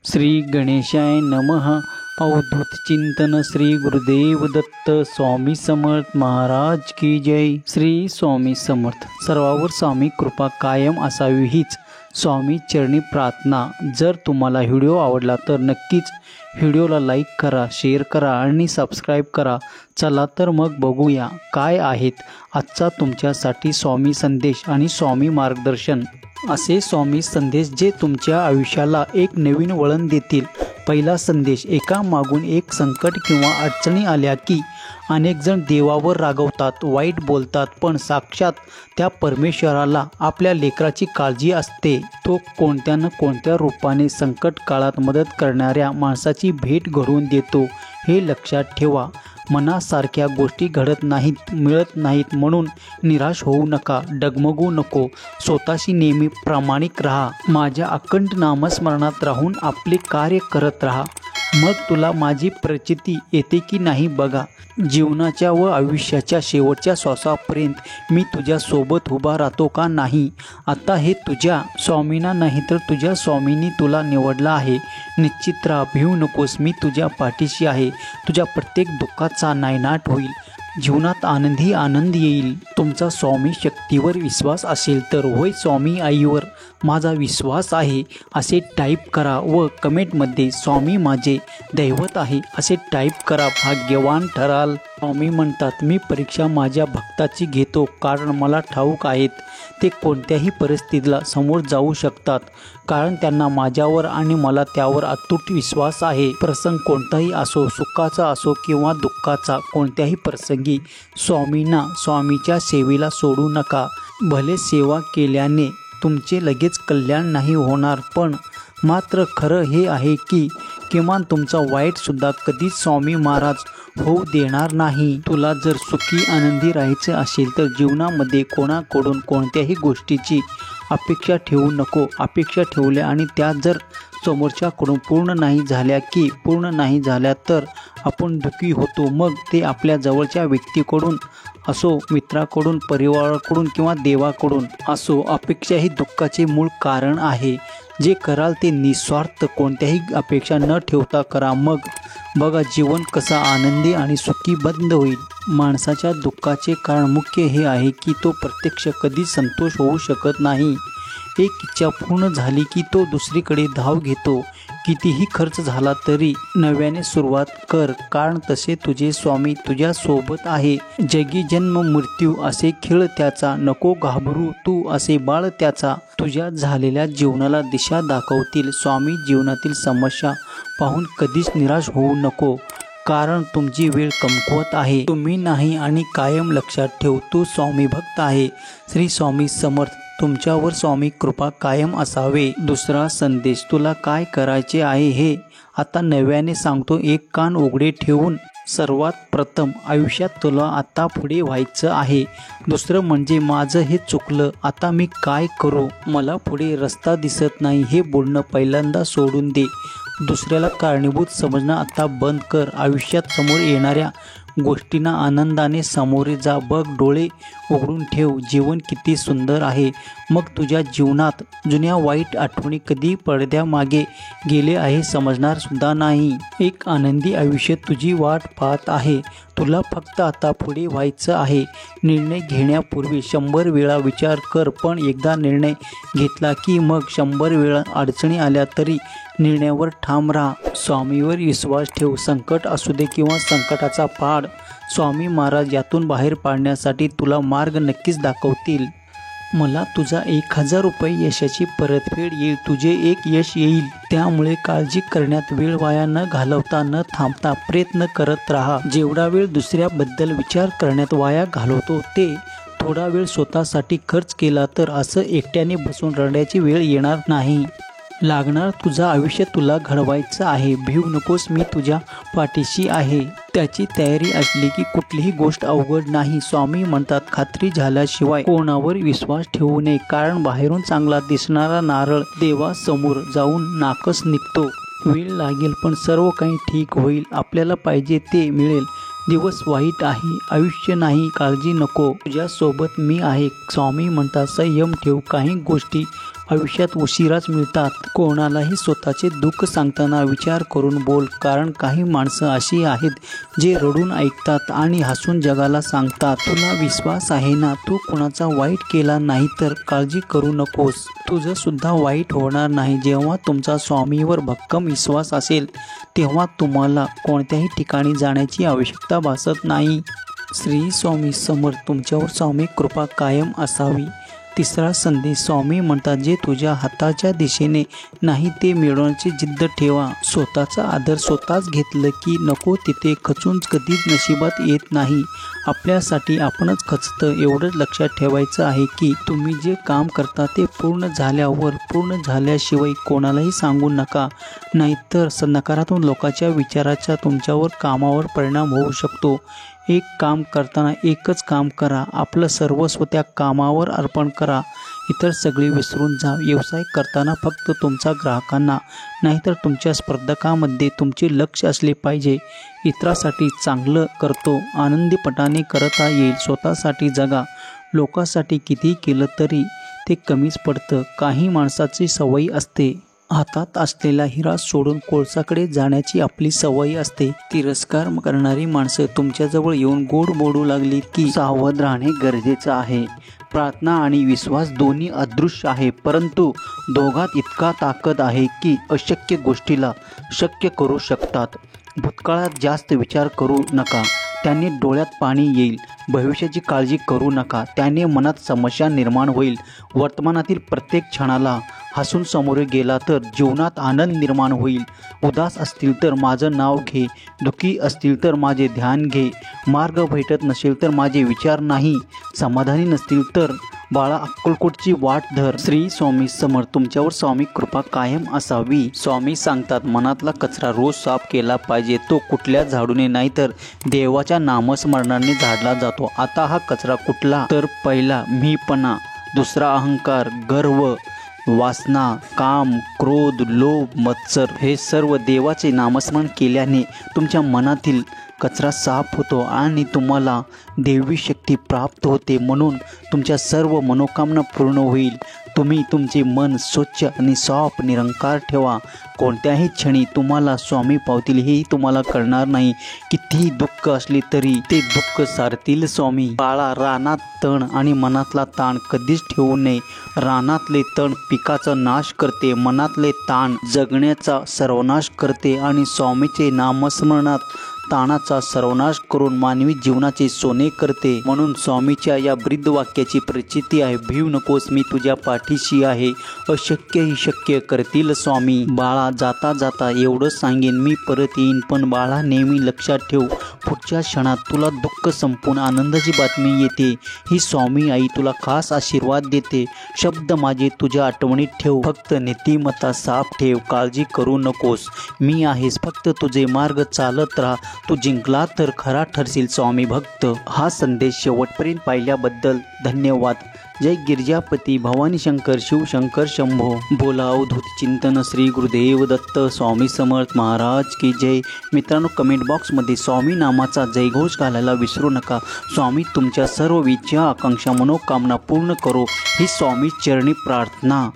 श्री गणेशाय नमः. अवधूत चिंतन श्री गुरुदेव दत्त स्वामी समर्थ महाराज की जय. श्री स्वामी समर्थ. सर्वावर स्वामी कृपा कायम असावी हीच स्वामी चरणी प्रार्थना. जर तुम्हाला व्हिडिओ आवडला तर नक्कीच व्हिडिओला लाईक करा, शेअर करा आणि सबस्क्राईब करा. चला तर मग बघूया काय आहेत आजचा तुमच्यासाठी स्वामी संदेश आणि स्वामी मार्गदर्शन. असे स्वामी संदेश जे तुमच्या आयुष्याला एक नवीन वळण देतील. पहिला संदेश. एका मागून एक संकट किंवा अडचणी आल्या की अनेक जण देवावर रागवतात, वाईट बोलतात, पण साक्षात त्या परमेश्वराला आपल्या लेकराची काळजी असते. तो कोणत्या न कोणत्या रूपाने संकट काळात मदत करणाऱ्या माणसाची भेट घडवून देतो. हे लक्षात ठेवा. मनासारख्या गोष्टी घडत नाहीत, मिळत नाहीत म्हणून निराश होऊ नका, डगमगू नको. स्वतःशी नेहमी प्रामाणिक राहा. माझ्या अखंड नामस्मरणात राहून आपले कार्य करत राहा. मग तुला माझी प्रचिती येते की नाही बघा. जीवनाच्या व आयुष्याच्या शेवटच्या श्वासापर्यंत मी तुझ्या सोबत उभा राहतो का नाही. आता हे तुझ्या स्वामींना नाही तर तुझ्या स्वामींनी तुला निवडला आहे. निश्चित राहा, भिवू नकोस. मी तुझ्या पाठीशी आहे. तुझ्या प्रत्येक दुःखाचा नायनाट होईल. जीवनात आनंदी आनंद येईल. तुमचा स्वामी शक्तीवर विश्वास असेल तर होय स्वामी आईवर माझा विश्वास आहे असे टाईप करा व कमेंटमध्ये स्वामी माझे दैवत आहे असे टाईप करा. भाग्यवान ठराल. स्वामी म्हणतात, मी परीक्षा माझ्या भक्ताची घेतो कारण मला ठाऊक आहेत ते कोणत्याही परिस्थितीला समोर जाऊ शकतात, कारण त्यांना माझ्यावर आणि मला त्यावर अतूट विश्वास आहे. प्रसंग कोणताही असो, सुखाचा असो किंवा दुःखाचा, कोणत्याही प्रसंगी स्वामींना स्वामीच्या सेवेला सोडू नका. भले सेवा केल्याने तुमचे लगेच कल्याण नाही होणार, पण मात्र खरं हे आहे की किमान तुमचा वाईटसुद्धा कधीच स्वामी महाराज होऊ देणार नाही. तुला जर सुखी आनंदी राहायचं असेल तर जीवनामध्ये कोणाकडून कोणत्याही गोष्टीची अपेक्षा ठेवू नको. अपेक्षा ठेवल्या आणि त्या जर समोरच्याकडून पूर्ण नाही झाल्या तर आपण दुःखी होतो. मग ते आपल्या जवळच्या व्यक्तीकडून असो, मित्राकडून, परिवाराकडून किंवा देवाकडून असो. अपेक्षा ही दुःखाचे मूळ कारण आहे. जे कराल ते निस्वार्थ, कोणत्याही अपेक्षा न ठेवता करा. मग बघा जीवन कसा आनंदी आणि सुखी बंद होईल. माणसाच्या दुःखाचे कारण मुख्य हे आहे की तो प्रत्यक्ष कधी संतोष होऊ शकत नाही. एक इच्छा पूर्ण झाली की तो दुसरीकडे धाव घेतो. कितीही खर्च झाला तरी नव्याने सुरुवात कर, कारण तसे तुझे स्वामी तुझ्या सोबत आहे. जगी जन्म मृत्यू असे खेळ त्याचा, नको घाबरू तू असे बाळ त्याचा. तुझ्या झालेल्या जीवनाला दिशा दाखवतील स्वामी. जीवनातील समस्या पाहून कधीच निराश होऊ नको, कारण तुमची वेळ कमकुवत आहे. तुम्ही नाही आणि कायम लक्षात ठेव, तू स्वामी भक्त आहे. श्री स्वामी समर्थ. तुमच्यावर स्वामी कृपा कायम असावे. दुसरा संदेश. तुला काय करायचे आहे हे आता नव्याने सांगतो. एक कान उघडे ठेवून. सर्वात प्रथम आयुष्यात तुला आता पुढे व्हायचं आहे. दुसरं म्हणजे माझं हे चुकलं, आता मी काय करू, मला पुढे रस्ता दिसत नाही हे बोलणं पहिल्यांदा सोडून दे. दुसऱ्याला कारणीभूत समजणं आता बंद कर. आयुष्यात समोर येणाऱ्या गोष्टींना आनंदाने सामोरे जा. बघ, डोळे उघडून ठेव, जीवन किती सुंदर आहे. मग तुझ्या जीवनात जुन्या वाईट आठवणी कधी पडद्यामागे गेले आहे समजणार सुद्धा नाही. एक आनंदी आयुष्य तुझी वाट पाहत आहे. तुला फक्त आता पुढे व्हायचं आहे. निर्णय घेण्यापूर्वी 100 वेळा विचार कर, पण एकदा निर्णय घेतला की मग 100 वेळा अडचणी आल्या तरी निर्णयावर ठाम राहा. स्वामीवर विश्वास ठेव. संकट असू दे किंवा संकटाचा पहाड, स्वामी महाराज यातून बाहेर पाडण्यासाठी तुला मार्ग नक्कीच दाखवतील. मला तुझा 1000 रुपये यशाची परतफेड येईल. तुझे एक यश येईल. त्यामुळे काळजी करण्यात वेळ वाया न घालवता, न थांबता प्रयत्न करत राहा. जेवढा वेळ दुसऱ्याबद्दल विचार करण्यात वाया घालवतो ते थोडा वेळ स्वतःसाठी खर्च केला तर असं एकट्याने बसून रडण्याची वेळ येणार नाही. लागणार तुझं आयुष्य तुला घडवायचं आहे. भिवू नकोस, मी तुझ्या पाठीशी आहे. त्याची तयारी असली की कुठलीही गोष्ट अवघड नाही. स्वामी म्हणतात, खात्री झाल्याशिवाय कोणावर विश्वास ठेवू नये, कारण बाहेरून चांगला दिसणारा नारळ देवासमोर जाऊन नाकस निघतो. वेळ लागेल पण सर्व काही ठीक होईल. आपल्याला पाहिजे ते मिळेल. दिवस वाईट आहे, आयुष्य नाही, काळजी नको, तुझ्यासोबत मी आहे. स्वामी म्हणतात, संयम ठेव. काही गोष्टी आयुष्यात उशिराच मिळतात. कोणालाही स्वतःचे दुःख सांगताना विचार करून बोल, कारण काही माणसं अशी आहेत जे रडून ऐकतात आणि हसून जगाला सांगतात. तुला विश्वास आहे ना, तू कुणाचा वाईट केला नाही तर काळजी करू नकोस. तुझं सुद्धा वाईट होणार नाही. जेव्हा तुमचा स्वामीवर भक्कम विश्वास असेल तेव्हा तुम्हाला कोणत्याही ठिकाणी जाण्याची आवश्यकता भासत नाही. श्री स्वामी समर्थ. तुमच्यावर स्वामी कृपा कायम असावी. तिसरा संदेश. स्वामी म्हणतात, जे तुझ्या हाताच्या दिशेने नाही ते मिळवण्याची जिद्द ठेवा. स्वतःचा आदर स्वतःच घेतलं की नको तिथे खचून कधीच नशिबात येत नाही. आपल्यासाठी आपणच खचतं एवढंच लक्षात ठेवायचं आहे की तुम्ही जे काम करता ते पूर्ण झाल्याशिवाय कोणालाही सांगू नका, नाहीतर नकारात्मक लोकांच्या विचाराचा तुमच्यावर कामावर परिणाम होऊ शकतो. एक काम करताना एकच काम करा. आपलं सर्वस्व त्या कामावर अर्पण करा. इतर सगळे विसरून जा. व्यवसाय करताना फक्त तुमच्या ग्राहकांना नाहीतर तुमच्या स्पर्धकांमध्ये तुमचे लक्ष असले पाहिजे. इतरांसाठी चांगलं करतो आनंदीपणाने करता येईल. स्वतःसाठी जगा. लोकांसाठी किती केलं तरी ते कमीच पडतं. काही माणसाची सवय असते हातात असलेला हिरा सोडून कोळसाकडे जाण्याची आपली सवय असते. तिरस्कार करणारी माणसं तुमच्याजवळ येऊन गोड बोलू लागली की सावध राहणे गरजेचं आहे. प्रार्थना आणि विश्वास दोन्ही अदृश्य आहे, परंतु दोघात इतका ताकद आहे की अशक्य गोष्टीला शक्य करू शकतात. भूतकाळात जास्त विचार करू नका, त्याने डोळ्यात पाणी येईल. भविष्याची काळजी करू नका, त्याने मनात समस्या निर्माण होईल. वर्तमानातील प्रत्येक क्षणाला हसून सामोरे गेला तर जीवनात आनंद निर्माण होईल. उदास असतील तर माझं नाव घे, दुःखी असतील तर माझे ध्यान घे, मार्ग भेटत नसेल तर माझे विचार नाही, समाधानी नसतील तर बाळा अक्कलकोटची वाट धर. श्री स्वामी समर्थ. तुमच्यावर स्वामी कृपा कायम असावी. स्वामी सांगतात, मनातला कचरा रोज साफ केला पाहिजे. तो कुठल्या झाडूने नाही तर देवाच्या नामस्मरणाने झाडला जातो. आता हा कचरा कुठला? तर पहिला मीपणा, दुसरा अहंकार, गर्व, वासना, काम, क्रोध, लोभ, मत्सर. हे सर्व देवाचे नामस्मरण केल्याने तुमच्या मनातील कचरा साफ होतो आणि तुम्हाला दैवी शक्ती प्राप्त होते. म्हणून तुमच्या सर्व मनोकामना पूर्ण होईल. तुम्ही तुमचे मन स्वच्छ आणि साफ निरंकार ठेवा. कोणत्याही क्षणी तुम्हाला स्वामी पावतील हेही तुम्हाला कळणार नाही. कितीही दुःख असले तरी ते दुःख सारतील स्वामी. बाळा, रानात तण आणि मनातला ताण कधीच ठेवू नये. रानातले तण पिकाचा नाश करते, मनातले ताण जगण्याचा सर्वनाश करते आणि स्वामीचे नामस्मरणात ताणाचा सर्वनाश करून मानवी जीवनाचे सोने करते. म्हणून स्वामीच्या या ब्रीद वाक्याची प्रचिती आहे, भिऊ नकोस, मी तुझ्या पाठीशी आहे. अशक्य ही शक्य करतील स्वामी. बाळा, जाता जाता एवढंच सांगेन, मी परत येईन. पण बाळा, नेहमी लक्षात ठेव, पुढच्या क्षणात तुला दुःख संपून आनंदाची बातमी येते. ही स्वामी आई तुला खास आशीर्वाद देते. शब्द माझे तुझ्या आठवणीत ठेव. फक्त नीतिमत्ता साफ ठेव. काळजी करू नकोस, मी आहेस. फक्त तुझे मार्ग चालत राहा. तू जिंकला तर खरा ठरशील स्वामी भक्त. हा संदेश शेवटपर्यंत पाहिल्याबद्दल धन्यवाद. जय गिरिजापती भवानी शंकर शिवशंकर शंभो. बोला अवधूत चिंतन श्री गुरुदेव दत्त स्वामी समर्थ महाराज की जय. मित्रांनो, कमेंट बॉक्समध्ये स्वामी नामाचा जयघोष घालायला विसरू नका. स्वामी तुमच्या सर्व इच्छा आकांक्षा मनोकामना पूर्ण करो ही स्वामी चरणी प्रार्थना.